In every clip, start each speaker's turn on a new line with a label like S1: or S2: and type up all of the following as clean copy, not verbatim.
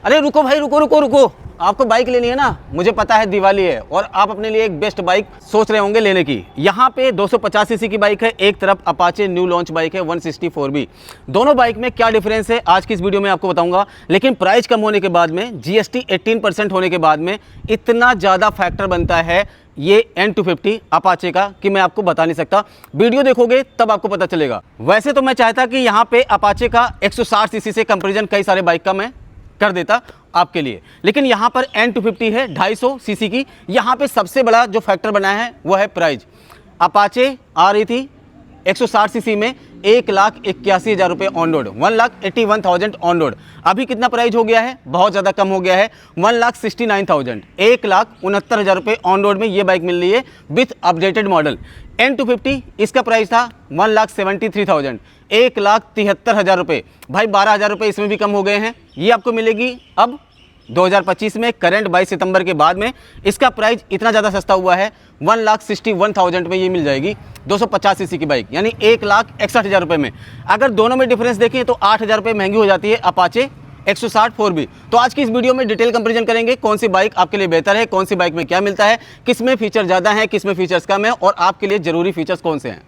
S1: अरे रुको भाई, रुको रुको रुको, आपको बाइक लेनी है ना, मुझे पता है दिवाली है और आप अपने लिए एक बेस्ट बाइक सोच रहे होंगे लेने की। यहाँ पे 250 सीसी की बाइक है, एक तरफ अपाचे न्यू लॉन्च बाइक है 164B। दोनों बाइक में क्या डिफरेंस है आज की इस वीडियो में आपको बताऊंगा। लेकिन प्राइस कम होने के बाद में, जीएसटी 18% होने के बाद में इतना ज़्यादा फैक्टर बनता है ये N250 अपाचे का कि मैं आपको बता नहीं सकता। वीडियो देखोगे तब आपको पता चलेगा। वैसे तो मैं चाहता कि यहाँ पे अपाचे का 160 सीसी से कंपेरिजन कई सारे बाइक का मैं कर देता आपके लिए, लेकिन यहाँ पर N250 है 250 सीसी की। यहाँ पे सबसे बड़ा जो फैक्टर बना है वो है प्राइस। अपाचे आ रही थी 160 सीसी में 1,81,000 रुपये ऑन रोड, 1,81,000 ऑन रोड। अभी कितना प्राइस हो गया है, बहुत ज़्यादा कम हो गया है, 1,69,000, 1,69,000 रुपये ऑन रोड में ये बाइक मिल रही है विथ अपडेटेड मॉडल। N250 इसका प्राइस था 1,73,000, 1,73,000 रुपये। भाई 12,000 रुपये इसमें भी कम हो गए हैं। ये आपको मिलेगी अब 2025 में, करंट 22 सितंबर के बाद में इसका प्राइस इतना ज़्यादा सस्ता हुआ है, 1,61,000 में ये मिल जाएगी 250 सीसी की बाइक, यानी 1,61,000 रुपये में। अगर दोनों में डिफरेंस देखें तो 8,000 रुपये महंगी हो जाती है अपाचे 160 4B। तो आज की इस वीडियो में डिटेल कंपैरिजन करेंगे कौन सी बाइक आपके लिए बेहतर है, कौन सी बाइक में क्या मिलता है, किस में फीचर ज़्यादा है, किस में फीचर्स कम है और आपके लिए ज़रूरी फीचर्स कौन से हैं।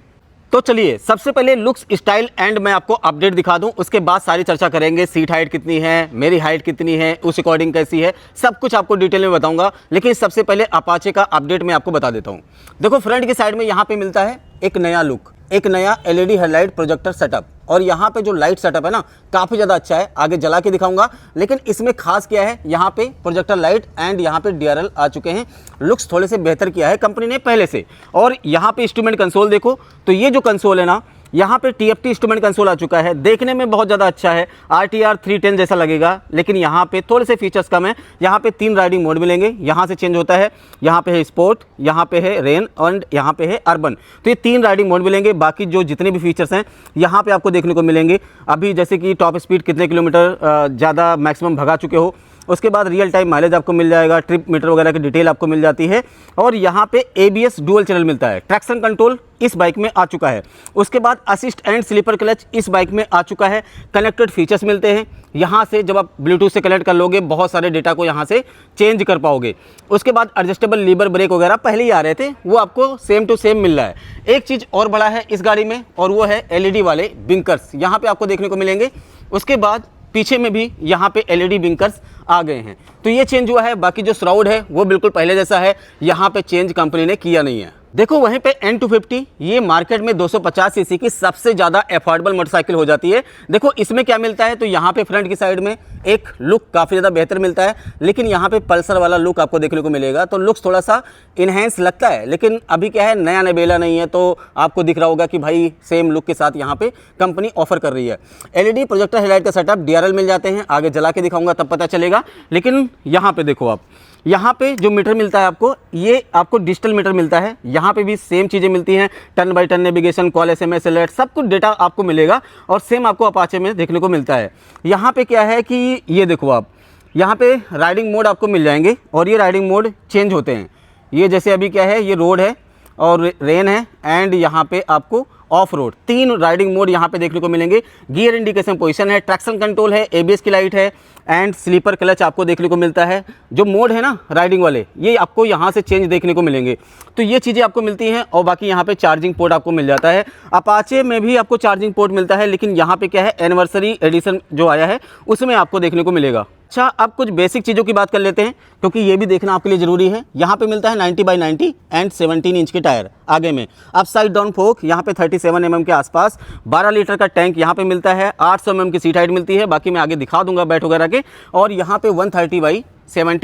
S1: तो चलिए सबसे पहले लुक्स, स्टाइल एंड मैं आपको अपडेट दिखा दूं, उसके बाद सारी चर्चा करेंगे। सीट हाइट कितनी है, मेरी हाइट कितनी है, उस अकॉर्डिंग कैसी है, सब कुछ आपको डिटेल में बताऊंगा। लेकिन सबसे पहले अपाचे का अपडेट मैं आपको बता देता हूं। देखो फ्रंट की साइड में यहाँ पे मिलता है एक नया लुक, एक नया एलईडी हेडलाइट प्रोजेक्टर सेटअप, और यहाँ पे जो लाइट सेटअप है ना काफ़ी ज़्यादा अच्छा है, आगे जला के दिखाऊंगा। लेकिन इसमें खास क्या है, यहाँ पे प्रोजेक्टर लाइट एंड यहाँ पे DRL आ चुके हैं। लुक्स थोड़े से बेहतर किया है कंपनी ने पहले से। और यहाँ पे इंस्ट्रूमेंट कंसोल देखो, तो ये जो कंसोल है ना, यहाँ पे TFT इंस्ट्रूमेंट कंसोल आ चुका है, देखने में बहुत ज़्यादा अच्छा है, RTR 310 जैसा लगेगा। लेकिन यहाँ पे थोड़े से फीचर्स कम है। यहाँ पे 3 राइडिंग मोड मिलेंगे, यहाँ से चेंज होता है, यहाँ पे है स्पोर्ट, यहाँ पे है रेन एंड यहाँ पे है अर्बन। तो ये 3 राइडिंग मोड मिलेंगे। बाकी जो जितने भी फीचर्स हैं यहाँ पे आपको देखने को मिलेंगे। अभी जैसे कि टॉप स्पीड कितने किलोमीटर ज़्यादा मैक्सिमम भगा चुके हो, उसके बाद रियल टाइम माइलेज आपको मिल जाएगा, ट्रिप मीटर वगैरह की डिटेल आपको मिल जाती है। और यहाँ पे ABS डुअल चैनल मिलता है, ट्रैक्शन कंट्रोल इस बाइक में आ चुका है। उसके बाद असिस्ट एंड स्लीपर क्लच इस बाइक में आ चुका है। कनेक्टेड फीचर्स मिलते हैं, यहाँ से जब आप ब्लूटूथ से कनेक्ट कर लोगे बहुत सारे डेटा को यहाँ से चेंज कर पाओगे। उसके बाद एडजस्टेबल लीवर ब्रेक वगैरह पहले ही आ रहे थे, वो आपको सेम टू सेम मिल रहा है। एक चीज़ और बड़ा है इस गाड़ी में, और वो है LED वाले बिंकर्स, यहाँ पर आपको देखने को मिलेंगे। उसके बाद पीछे में भी यहाँ पे LED बिंकर्स आ गए हैं, तो ये चेंज हुआ है। बाकी जो श्राउड है वो बिल्कुल पहले जैसा है, यहाँ पे चेंज कंपनी ने किया नहीं है। देखो वहीं पे N250 ये मार्केट में 250 सीसी की सबसे ज़्यादा अफोर्डेबल मोटरसाइकिल हो जाती है। देखो इसमें क्या मिलता है, तो यहाँ पे फ्रंट की साइड में एक लुक काफ़ी ज़्यादा बेहतर मिलता है, लेकिन यहाँ पे पल्सर वाला लुक आपको देखने को मिलेगा, तो लुक्स थोड़ा सा इन्हेंस लगता है। लेकिन अभी क्या है, नया नवेला नहीं है, तो आपको दिख रहा होगा कि भाई सेम लुक के साथ यहाँ पे कंपनी ऑफर कर रही है। LED प्रोजेक्टर हेडलाइट का सेटअप, DRL मिल जाते हैं, आगे जला के दिखाऊंगा तब पता चलेगा। लेकिन यहाँ पे देखो आप, यहाँ पे जो मीटर मिलता है आपको, ये आपको डिजिटल मीटर मिलता है। यहाँ पे भी सेम चीज़ें मिलती हैं, turn by turn navigation, call, SMS, alert, सब कुछ डेटा आपको मिलेगा और सेम आपको अपाचे में देखने को मिलता है। यहाँ पे क्या है कि ये देखो आप, यहाँ पे राइडिंग मोड आपको मिल जाएंगे और ये राइडिंग मोड चेंज होते हैं। ये जैसे अभी क्या है, ये रोड है और रेन है एंड यहाँ पे आपको ऑफ रोड, 3 राइडिंग मोड यहाँ पे देखने को मिलेंगे। गियर इंडिकेशन पोजीशन है, ट्रैक्शन कंट्रोल है, ABS की लाइट है एंड स्लीपर क्लच आपको देखने को मिलता है। जो मोड है ना राइडिंग वाले, ये आपको यहाँ से चेंज देखने को मिलेंगे। तो ये चीज़ें आपको मिलती हैं। और बाकी यहाँ पे चार्जिंग पोर्ट आपको मिल जाता है। अपाचे में भी आपको चार्जिंग पोर्ट मिलता है, लेकिन यहाँ पे क्या है, एनिवर्सरी एडिशन जो आया है उसमें आपको देखने को मिलेगा। अच्छा, अब कुछ बेसिक चीज़ों की बात कर लेते हैं, क्योंकि ये भी देखना आपके लिए ज़रूरी है। यहाँ पे मिलता है 90/90 एंड 17 इंच के टायर आगे में, अप साइड डाउन फोक यहाँ पे 37 mm के आसपास, 12 लीटर का टैंक यहाँ पे मिलता है, 800 mm की सीट हाइट मिलती है। बाकी मैं आगे दिखा दूंगा बैट वगैरह के। और यहाँ पे 130/70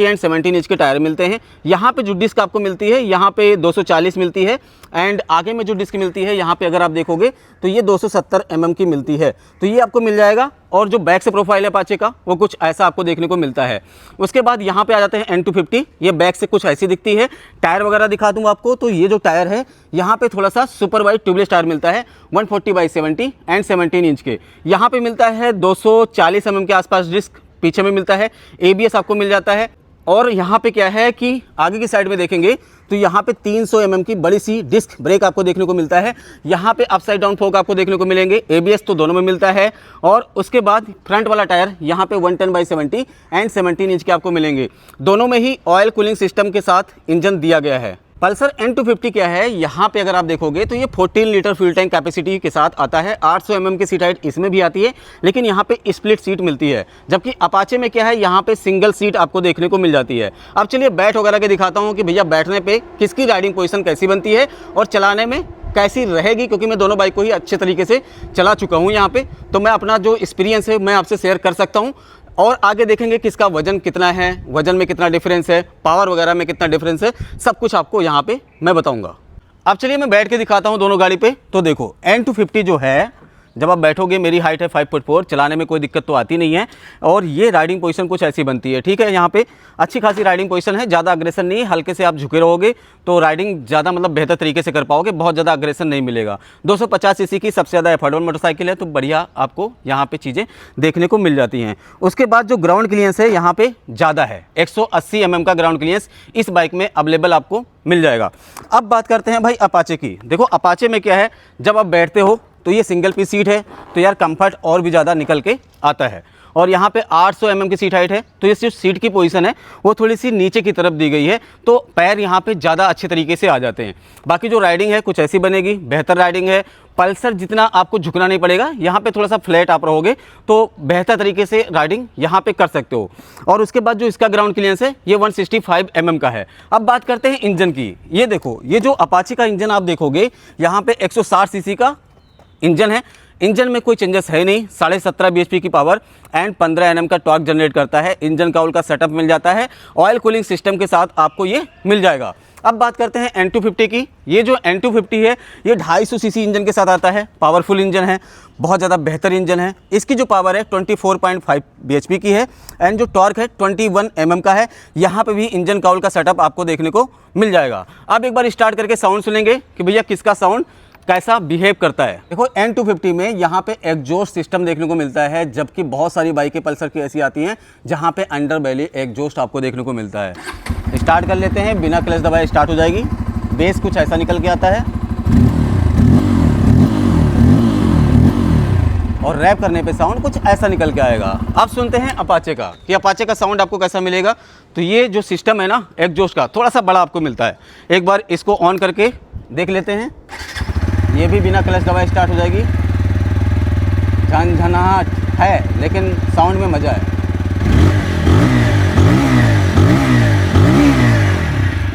S1: एंड 17 इंच के टायर मिलते हैं। यहाँ पे जो डिस्क आपको मिलती है, यहाँ पे 240 मिलती है एंड आगे में जो डिस्क मिलती है यहाँ पे अगर आप देखोगे तो ये 270 mm की मिलती है। तो ये आपको मिल जाएगा। और जो बैक से प्रोफाइल है अपाचे का, वो कुछ ऐसा आपको देखने को मिलता है। उसके बाद यहाँ पे आ जाते हैं N250, ये बैक से कुछ ऐसी दिखती है। टायर वगैरह दिखा दूंगा आपको। तो ये जो टायर है, यहाँ पे थोड़ा सा सुपर वाइड ट्यूबलेस टायर मिलता है, 140/70 एंड 17 इंच के। यहाँ पे मिलता है 240 mm के आसपास डिस्क, पीछे में मिलता है। ABS आपको मिल जाता है और यहाँ पे क्या है कि आगे की साइड में देखेंगे तो यहाँ पे 300 mm की बड़ी सी डिस्क ब्रेक आपको देखने को मिलता है। यहाँ पे अपसाइड डाउन फोक आपको देखने को मिलेंगे, ABS तो दोनों में मिलता है। और उसके बाद फ्रंट वाला टायर यहाँ पे 110/70 एंड 17 इंच के आपको मिलेंगे। दोनों में ही ऑयल कूलिंग सिस्टम के साथ इंजन दिया गया है। पल्सर N250 क्या है, यहाँ पे अगर आप देखोगे तो ये 14 लीटर फ्यूल टैंक कैपेसिटी के साथ आता है। 800 mm की सीट हाइट इसमें भी आती है, लेकिन यहाँ पे स्प्लिट सीट मिलती है। जबकि अपाचे में क्या है, यहाँ पे सिंगल सीट आपको देखने को मिल जाती है। अब चलिए बैठ वगैरह के दिखाता हूँ कि भैया बैठने पे किसकी राइडिंग पोजीशन कैसी बनती है और चलाने में कैसी रहेगी, क्योंकि मैं दोनों बाइक को ही अच्छे तरीके से चला चुका हूँ यहाँ पे। तो मैं अपना जो एक्सपीरियंस है मैं आपसे शेयर कर सकता हूँ। और आगे देखेंगे कि इसका वजन कितना है, वजन में कितना डिफरेंस है, पावर वगैरह में कितना डिफरेंस है, सब कुछ आपको यहाँ पे मैं बताऊंगा। अब चलिए मैं बैठ के दिखाता हूँ दोनों गाड़ी पे। तो देखो N250 जो है, जब आप बैठोगे, मेरी हाइट है 5 फुट 4, चलाने में कोई दिक्कत तो आती नहीं है। और ये राइडिंग पोजीशन कुछ ऐसी बनती है, ठीक है। यहाँ पे अच्छी खासी राइडिंग पोजीशन है, ज़्यादा अग्रेसन नहीं है। हल्के से आप झुके रहोगे तो राइडिंग ज़्यादा मतलब बेहतर तरीके से कर पाओगे, बहुत ज़्यादा अग्रेसन नहीं मिलेगा। 250 सीसी की सबसे ज़्यादा एफोर्डेबल मोटरसाइकिल है, तो बढ़िया आपको यहाँ पे चीज़ें देखने को मिल जाती हैं। उसके बाद जो ग्राउंड क्लियरेंस है यहाँ पे ज़्यादा है, 180 mm का ग्राउंड क्लियरेंस इस बाइक में अवेलेबल आपको मिल जाएगा। अब बात करते हैं भाई अपाचे की। देखो अपाचे में क्या है, जब आप बैठते हो तो ये सिंगल पीस सीट है, तो यार कंफर्ट और भी ज़्यादा निकल के आता है। और यहाँ पे 800 mm की सीट हाइट है, तो ये जो सीट की पोजीशन है वो थोड़ी सी नीचे की तरफ दी गई है, तो पैर यहाँ पे ज़्यादा अच्छे तरीके से आ जाते हैं। बाकी जो राइडिंग है कुछ ऐसी बनेगी, बेहतर राइडिंग है। पल्सर जितना आपको झुकना नहीं पड़ेगा, यहाँ पे थोड़ा सा फ्लैट आप रहोगे तो बेहतर तरीके से राइडिंग यहाँ पे कर सकते हो। और उसके बाद जो इसका ग्राउंड क्लियरेंस है ये 165 mm का है। अब बात करते हैं इंजन की। ये देखो, ये जो अपाचे का इंजन आप देखोगे, यहाँ पे 160 सीसी का इंजन है। इंजन में कोई चेंजेस है नहीं, 17.5 bhp की पावर एंड 15 Nm का टॉर्क जनरेट करता है। इंजन काउल का सेटअप मिल जाता है, ऑयल कूलिंग सिस्टम के साथ आपको ये मिल जाएगा। अब बात करते हैं N250 की। ये जो N250 है ये 250 सीसी इंजन के साथ आता है, पावरफुल इंजन है, बहुत ज़्यादा बेहतर इंजन है। इसकी जो पावर है 24.5 bhp की है एंड जो टॉर्क है 21 mm का है। यहाँ पे भी इंजन काउल का सेटअप आपको देखने को मिल जाएगा। अब एक बार स्टार्ट करके साउंड सुनेंगे कि भैया किसका साउंड कैसा बिहेव करता है। देखो N250 में यहाँ पे एग्जॉस्ट सिस्टम देखने को मिलता है, जबकि बहुत सारी बाइकें पल्सर की ऐसी आती हैं जहाँ पे अंडर बेली एग्जॉस्ट आपको देखने को मिलता है। स्टार्ट कर लेते हैं, बिना क्लच दबाए स्टार्ट हो जाएगी। बेस कुछ ऐसा निकल के आता है और रैप करने पे साउंड कुछ ऐसा निकल के आएगा। अब सुनते हैं अपाचे का कि अपाचे का साउंड आपको कैसा मिलेगा। तो ये जो सिस्टम है ना एग्जॉस्ट का, थोड़ा सा बड़ा आपको मिलता है। एक बार इसको ऑन करके देख लेते हैं। ये भी बिना क्लच दबाए स्टार्ट हो जाएगी। झनझनाहट है लेकिन साउंड में मज़ा है।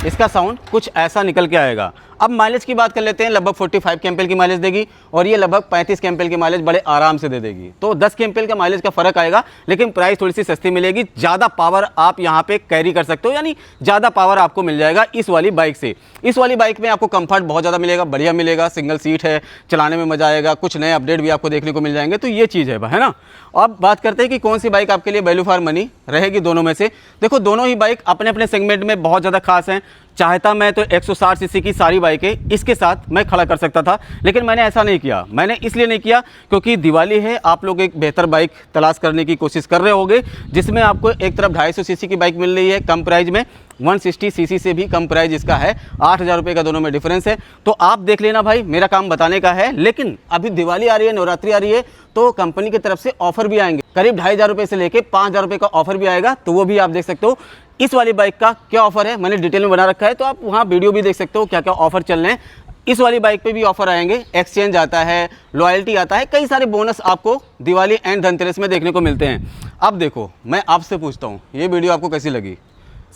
S1: इसका साउंड कुछ ऐसा निकल के आएगा। अब माइलेज की बात कर लेते हैं। लगभग 45 kmpl की माइलेज देगी और ये लगभग 35 kmpl की माइलेज बड़े आराम से दे देगी। तो 10 kmpl का माइलेज का फर्क आएगा, लेकिन प्राइस थोड़ी सी सस्ती मिलेगी। ज़्यादा पावर आप यहाँ पे कैरी कर सकते हो, यानी ज़्यादा पावर आपको मिल जाएगा इस वाली बाइक से। इस वाली बाइक में आपको कंफर्ट बहुत ज़्यादा मिलेगा, बढ़िया मिलेगा, सिंगल सीट है, चलाने में मज़ा आएगा, कुछ नए अपडेट भी आपको देखने को मिल जाएंगे। तो ये चीज़ है ना। अब बात करते हैं कि कौन सी बाइक आपके लिए वैल्यू फॉर मनी रहेगी दोनों में से। देखो दोनों ही बाइक अपने अपने सेगमेंट में बहुत ज़्यादा खास हैं। चाहता मैं तो 160 सीसी की सारी बाइकें इसके साथ मैं खड़ा कर सकता था, लेकिन मैंने ऐसा नहीं किया। मैंने इसलिए नहीं किया क्योंकि दिवाली है, आप लोग एक बेहतर बाइक तलाश करने की कोशिश कर रहे होंगे, जिसमें आपको एक तरफ 250 सीसी की बाइक मिल रही है कम प्राइस में, 160 सीसी से भी कम प्राइस इसका है। 8,000 रुपये का दोनों में डिफरेंस है। तो आप देख लेना भाई, मेरा काम बताने का है। लेकिन अभी दिवाली आ रही है, नवरात्रि आ रही है, तो कंपनी की तरफ से ऑफर भी आएंगे। करीब 2,500 रुपये से लेके 5,000 रुपये का ऑफर भी आएगा, तो वो भी आप देख सकते हो। इस वाली बाइक का क्या ऑफर है मैंने डिटेल में बना रखा है, तो आप वहाँ वीडियो भी देख सकते हो क्या क्या ऑफर चल रहे हैं। इस वाली बाइक पे भी ऑफर आएंगे, एक्सचेंज आता है, लॉयल्टी आता है, कई सारे बोनस आपको दिवाली एंड धनतेरस में देखने को मिलते हैं। अब देखो मैं आपसे पूछता हूँ, ये वीडियो आपको कैसी लगी,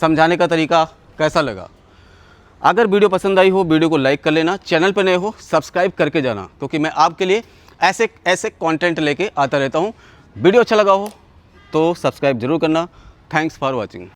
S1: समझाने का तरीका कैसा लगा? अगर वीडियो पसंद आई हो, वीडियो को लाइक कर लेना, चैनल पर नए हो सब्सक्राइब करके जाना, क्योंकि मैं आपके लिए ऐसे कंटेंट लेके आता रहता हूँ। वीडियो अच्छा लगा हो तो सब्सक्राइब जरूर करना। Thanks for watching.